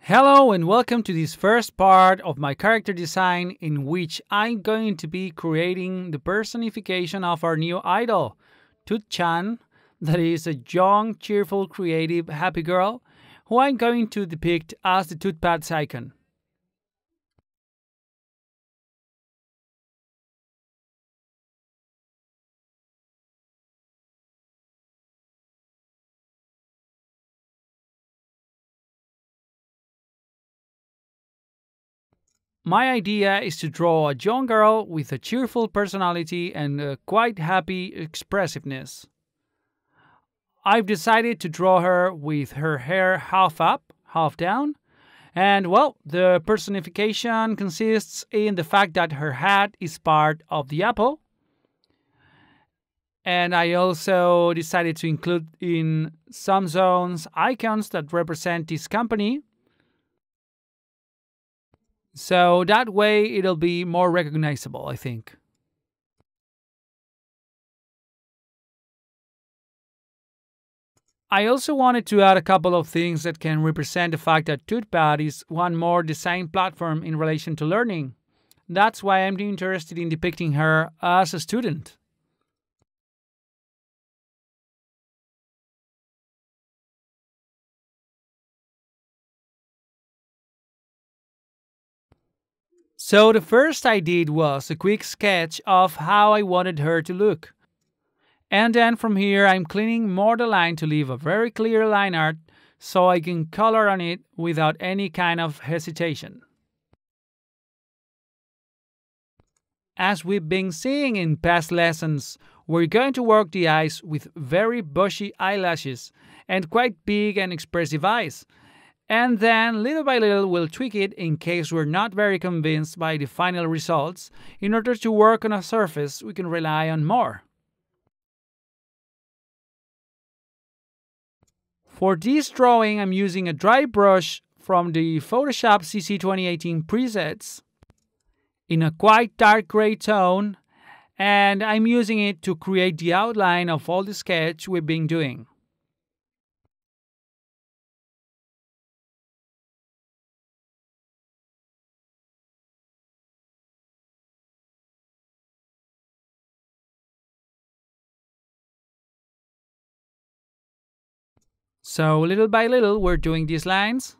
Hello and welcome to this first part of my character design in which I'm going to be creating the personification of our new idol, Tutpad-chan, that is a young, cheerful, creative, happy girl who I'm going to depict as the Tutpad's icon. My idea is to draw a young girl with a cheerful personality and a quite happy expressiveness. I've decided to draw her with her hair half up, half down, and well, the personification consists in the fact that her hat is part of the apple. And I also decided to include in some zones icons that represent this company. So that way it'll be more recognizable, I think. I also wanted to add a couple of things that can represent the fact that Tutpad is one more design platform in relation to learning. That's why I'm interested in depicting her as a student. So the first I did was a quick sketch of how I wanted her to look. And then from here I'm cleaning more the line to leave a very clear line art so I can color on it without any kind of hesitation. As we've been seeing in past lessons, we're going to work the eyes with very bushy eyelashes and quite big and expressive eyes. And then, little by little, we'll tweak it in case we're not very convinced by the final results in order to work on a surface we can rely on more. For this drawing, I'm using a dry brush from the Photoshop CC 2018 presets in a quite dark gray tone, and I'm using it to create the outline of all the sketch we've been doing. So little by little, we're doing these lines.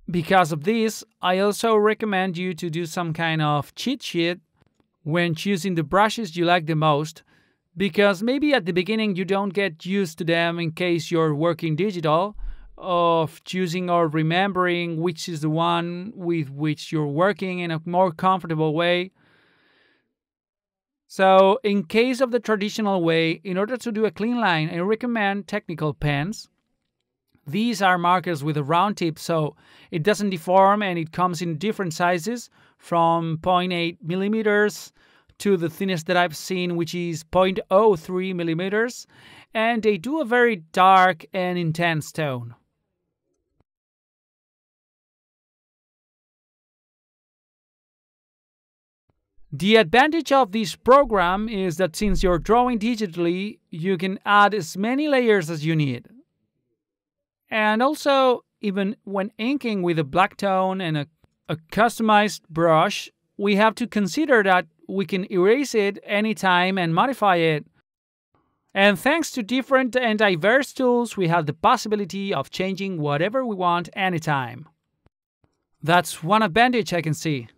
Because of this, I also recommend you to do some kind of cheat sheet when choosing the brushes you like the most, because maybe at the beginning you don't get used to them in case you're working digital, of choosing or remembering which is the one with which you're working in a more comfortable way. So in case of the traditional way, in order to do a clean line, I recommend technical pens. These are markers with a round tip so it doesn't deform, and it comes in different sizes from 0.8 millimeters to the thinnest that I've seen, which is 0.03 millimeters, and they do a very dark and intense tone. The advantage of this program is that since you're drawing digitally, you can add as many layers as you need. And also, even when inking with a black tone and a customized brush, we have to consider that we can erase it anytime and modify it. And thanks to different and diverse tools, we have the possibility of changing whatever we want anytime. That's one advantage I can see.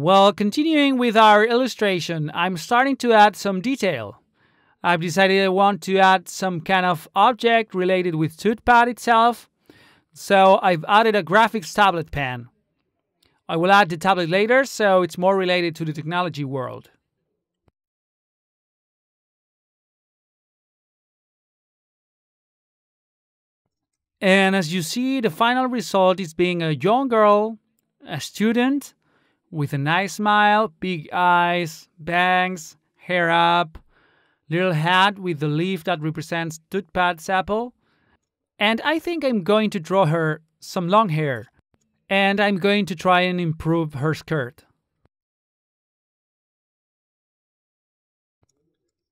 Well, continuing with our illustration, I'm starting to add some detail. I've decided I want to add some kind of object related with Tutpad itself, so I've added a graphics tablet pen. I will add the tablet later, so it's more related to the technology world. And as you see, the final result is being a young girl, a student, with a nice smile, big eyes, bangs, hair up, little hat with the leaf that represents Tutpad's apple, And I think I'm going to draw her some long hair. And I'm going to try and improve her skirt.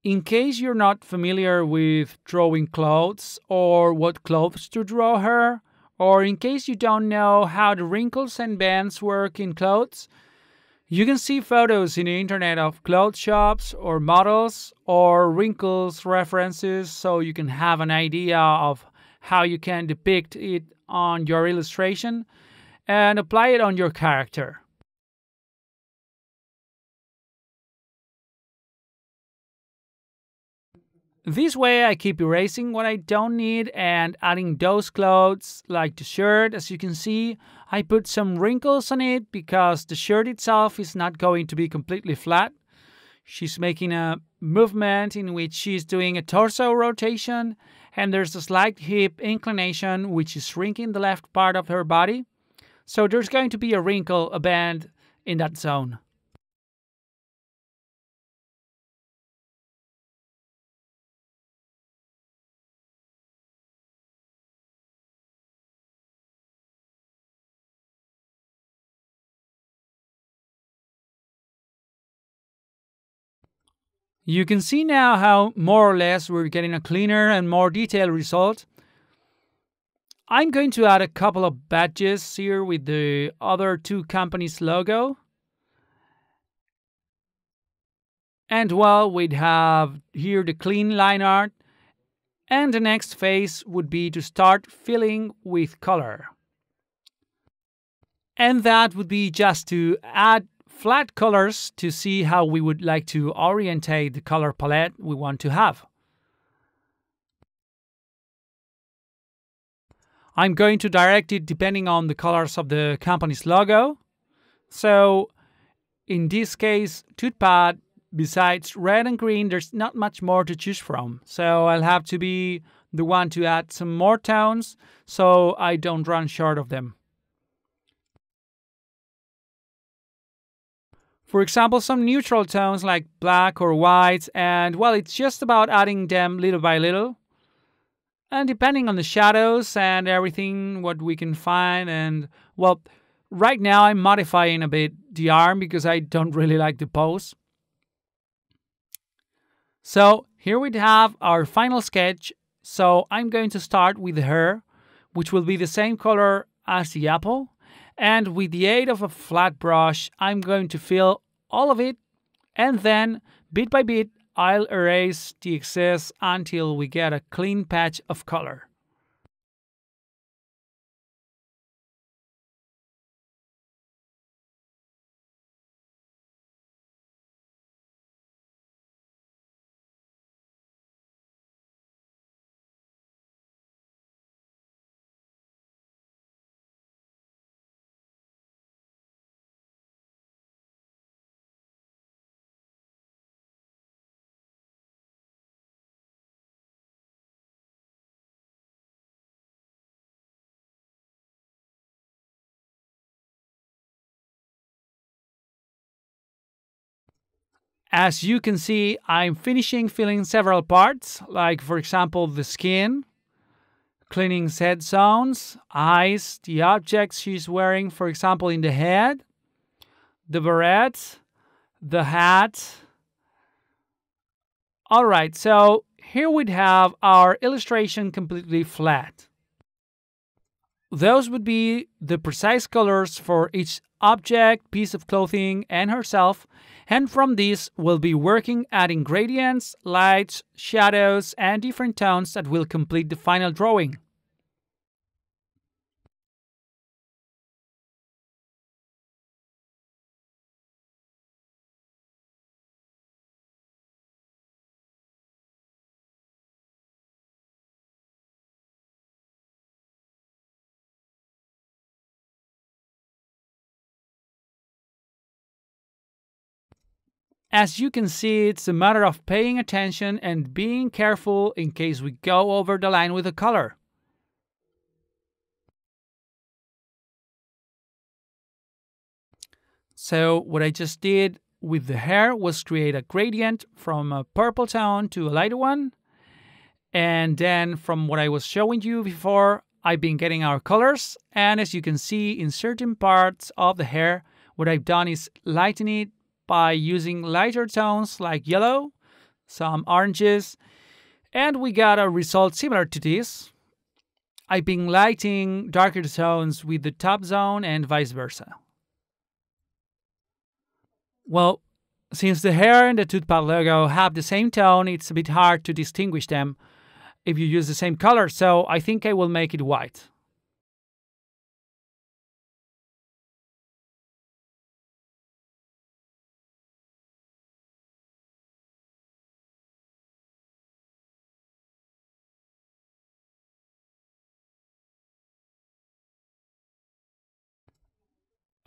In case you're not familiar with drawing clothes or what clothes to draw her, or in case you don't know how the wrinkles and bands work in clothes, you can see photos in the internet of clothes shops or models or wrinkles references so you can have an idea of how you can depict it on your illustration and apply it on your character. This way I keep erasing what I don't need and adding those clothes, like the shirt. As you can see, I put some wrinkles on it because the shirt itself is not going to be completely flat. She's making a movement in which she's doing a torso rotation, and there's a slight hip inclination which is shrinking the left part of her body. So there's going to be a wrinkle, a band in that zone. You can see now how more or less we're getting a cleaner and more detailed result. I'm going to add a couple of badges here with the other two companies' logo. And well, we'd have here the clean line art. And the next phase would be to start filling with color. And that would be just to add flat colors to see how we would like to orientate the color palette we want to have. I'm going to direct it depending on the colors of the company's logo. So in this case, Tutpad, besides red and green, there's not much more to choose from. So I'll have to be the one to add some more tones so I don't run short of them. For example, some neutral tones like black or white, and well, it's just about adding them little by little. And depending on the shadows and everything, what we can find, and well, right now I'm modifying a bit the arm because I don't really like the pose. So here we have our final sketch. So I'm going to start with the hair, which will be the same color as the apple. And with the aid of a flat brush, I'm going to fill all of it. And then, bit by bit, I'll erase the excess until we get a clean patch of color. As you can see, I'm finishing filling several parts, like for example the skin, cleaning head zones, eyes, the objects she's wearing, for example in the head, the beret, the hat. Alright, so here we have our illustration completely flat. Those would be the precise colors for each object, piece of clothing, and herself. And from this, we'll be working adding gradients, lights, shadows, and different tones that will complete the final drawing. As you can see, it's a matter of paying attention and being careful in case we go over the line with the color. So what I just did with the hair was create a gradient from a purple tone to a lighter one. And then from what I was showing you before, I've been getting our colors. And as you can see in certain parts of the hair, what I've done is lighten it by using lighter tones like yellow, some oranges, and we got a result similar to this. I've been lighting darker tones with the top zone and vice versa. Well, since the hair and the Tutpad logo have the same tone, it's a bit hard to distinguish them if you use the same color, so I think I will make it white.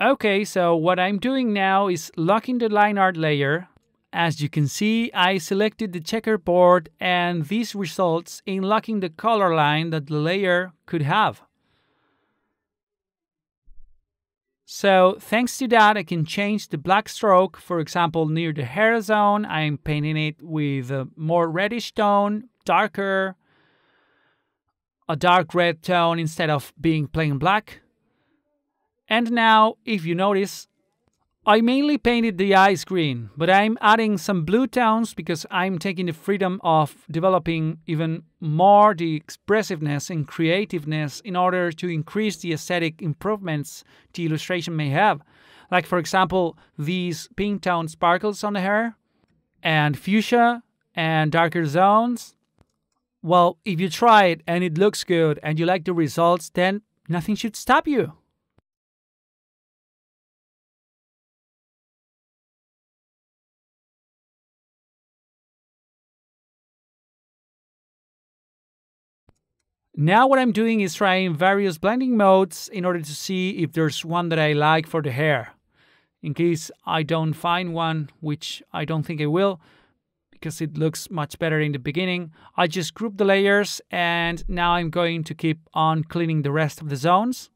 Okay, so what I'm doing now is locking the line art layer. As you can see, I selected the checkerboard and this results in locking the color line that the layer could have. So thanks to that, I can change the black stroke. For example, near the hair zone, I'm painting it with a more reddish tone, darker, a dark red tone instead of being plain black. And now, if you notice, I mainly painted the eyes green, but I'm adding some blue tones because I'm taking the freedom of developing even more the expressiveness and creativeness in order to increase the aesthetic improvements the illustration may have. Like, for example, these pink tone sparkles on the hair, and fuchsia, and darker zones. Well, if you try it and it looks good and you like the results, then nothing should stop you. Now what I'm doing is trying various blending modes in order to see if there's one that I like for the hair. In case I don't find one, which I don't think I will, because it looks much better in the beginning, I just group the layers and now I'm going to keep on cleaning the rest of the zones.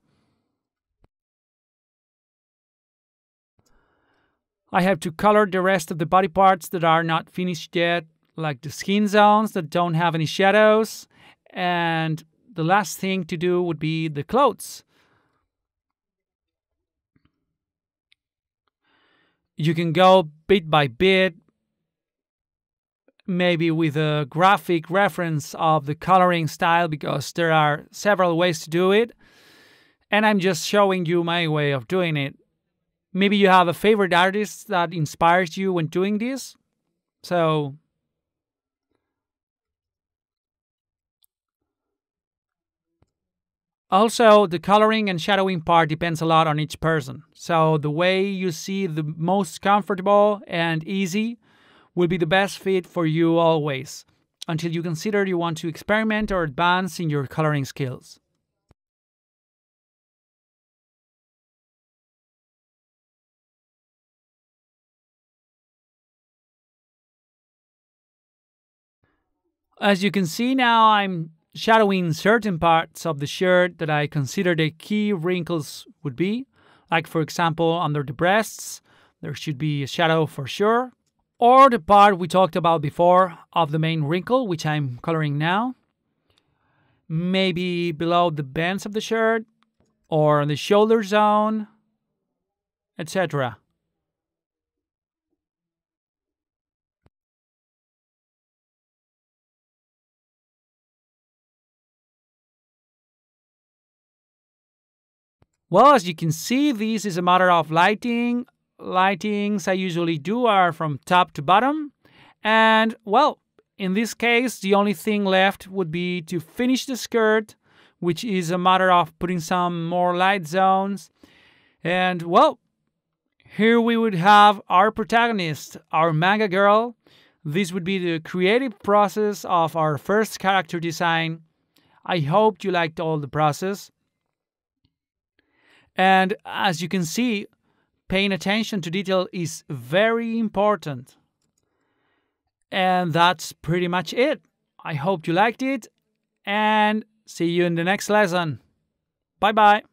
I have to color the rest of the body parts that are not finished yet, like the skin zones that don't have any shadows, and the last thing to do would be the clothes. You can go bit by bit, maybe with a graphic reference of the coloring style, because there are several ways to do it. And I'm just showing you my way of doing it. Maybe you have a favorite artist that inspires you when doing this. So also, the coloring and shadowing part depends a lot on each person. So the way you see the most comfortable and easy will be the best fit for you always, until you consider you want to experiment or advance in your coloring skills. As you can see now, I'm shadowing certain parts of the shirt that I consider the key wrinkles would be. Like, for example, under the breasts, there should be a shadow for sure. Or the part we talked about before of the main wrinkle, which I'm coloring now. Maybe below the bands of the shirt, or on the shoulder zone, etc. Well, as you can see, this is a matter of lighting. Lightings I usually do are from top to bottom. And, well, in this case, the only thing left would be to finish the skirt, which is a matter of putting some more light zones. And, well, here we would have our protagonist, our manga girl. This would be the creative process of our first character design. I hope you liked all the process. And as you can see, paying attention to detail is very important. And that's pretty much it. I hope you liked it, and see you in the next lesson. Bye bye.